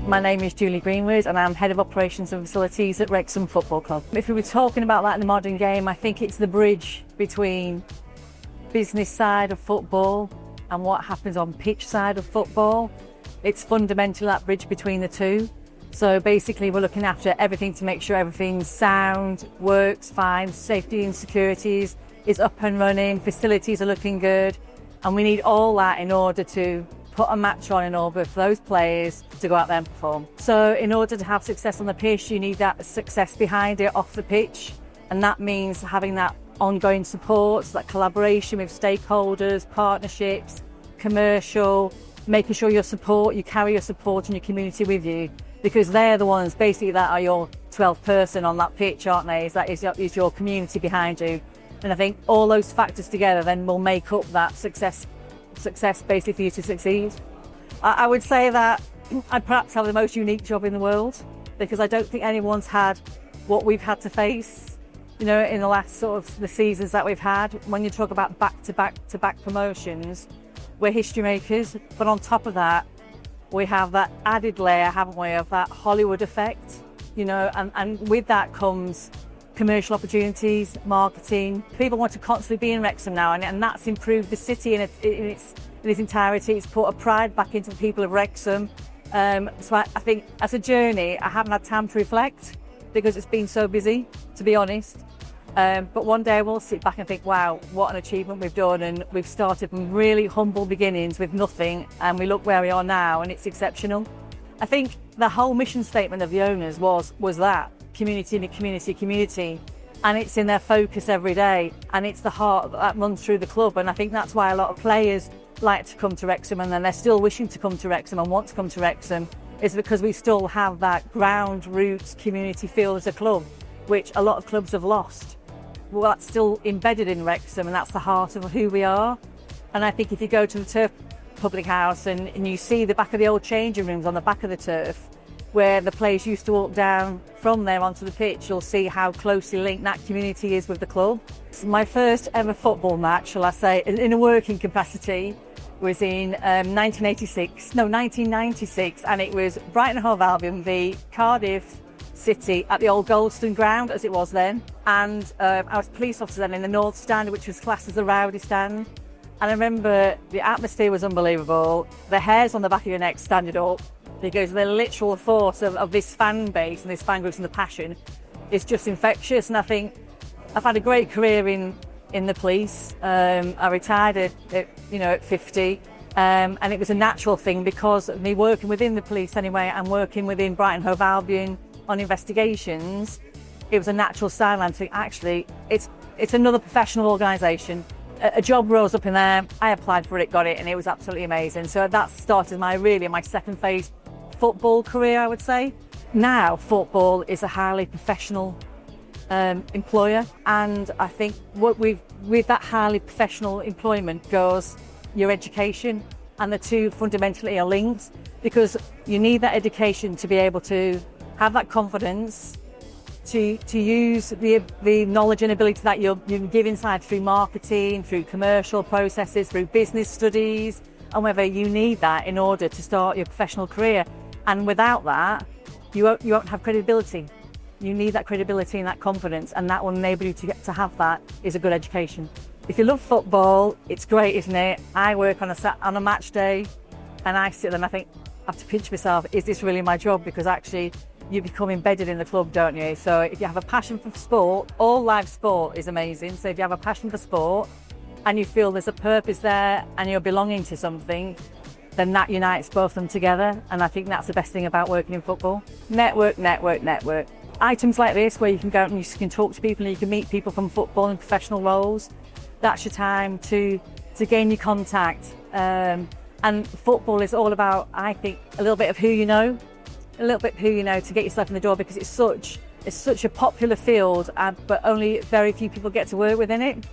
My name is Julie Greenwood and I'm Head of Operations and Facilities at Wrexham Football Club. If we were talking about that in the modern game, I think it's the bridge between business side of football and what happens on pitch side of football. It's fundamentally that bridge between the two. So basically we're looking after everything to make sure everything's sound, works fine, safety and security is up and running, facilities are looking good, and we need all that in order to put a match on in order for those players to go out there and perform. So in order to have success on the pitch, you need that success behind it off the pitch, and that means having that ongoing support, that collaboration with stakeholders, partnerships, commercial, making sure you carry your support and your community with you, because they're the ones basically that are your 12th person on that pitch, aren't they? That is your community behind you. And I think all those factors together then will make up that success basically for you to succeed. I would say that I perhaps have the most unique job in the world, because I don't think anyone's had what we've had to face, in the last sort of the seasons that we've had. When you talk about back-to-back promotions, we're history makers, but on top of that, we have that added layer, haven't we, of that Hollywood effect, and with that comes commercial opportunities, marketing. People want to constantly be in Wrexham now, and that's improved the city in its entirety. It's put a pride back into the people of Wrexham. So I think as a journey, I haven't had time to reflect because it's been so busy, to be honest. But one day we'll sit back and think, wow, what an achievement we've done, and we've started from really humble beginnings with nothing, and we look where we are now, and it's exceptional. I think the whole mission statement of the owners was that community, and it's in their focus every day, and it's the heart that runs through the club. And I think that's why a lot of players like to come to Wrexham, and then they're still wishing to come to Wrexham and want to come to Wrexham, is because we still have that ground roots community feel as a club, which a lot of clubs have lost. Well, that's still embedded in Wrexham, and that's the heart of who we are. And I think if you go to the Turf Public House and you see the back of the old changing rooms on the back of the turf, where the players used to walk down from there onto the pitch, you'll see how closely linked that community is with the club. So my first ever football match, shall I say, in a working capacity, was in 1996, and it was Brighton & Hove Albion v Cardiff City at the old Goldstone ground, as it was then. And I was a police officer then in the North Stand, which was classed as the rowdy stand. And I remember the atmosphere was unbelievable. The hairs on the back of your neck standing up, because the literal force of this fan base and this fan groups and the passion is just infectious. And I think I've had a great career in the police. I retired at 50, and it was a natural thing because of me working within the police anyway, and working within Brighton Hove Albion on investigations. It was a natural sideline to think, actually, it's another professional organisation. A job rose up in there, I applied for it, got it, and it was absolutely amazing. So that started my second phase football career, I would say. Now football is a highly professional employer, and I think with that highly professional employment goes your education, and the two fundamentally are linked, because you need that education to be able to have that confidence to use the knowledge and ability that you give inside through marketing, through commercial processes, through business studies, and whether you need that in order to start your professional career. And without that, you won't have credibility. You need that credibility and that confidence, and that will enable you to have that is a good education. If you love football, it's great, isn't it? I work on a match day, and I sit there and I think, I have to pinch myself, is this really my job? Because actually, you become embedded in the club, don't you? So if you have a passion for sport, all live sport is amazing. So if you have a passion for sport and you feel there's a purpose there and you're belonging to something, then that unites both of them together. And I think that's the best thing about working in football. Network. Items like this, where you can go out and you can talk to people and you can meet people from football and professional roles, that's your time to gain your contact. And football is all about, I think, a little bit of who you know to get yourself in the door, because it's such a popular field, but only very few people get to work within it.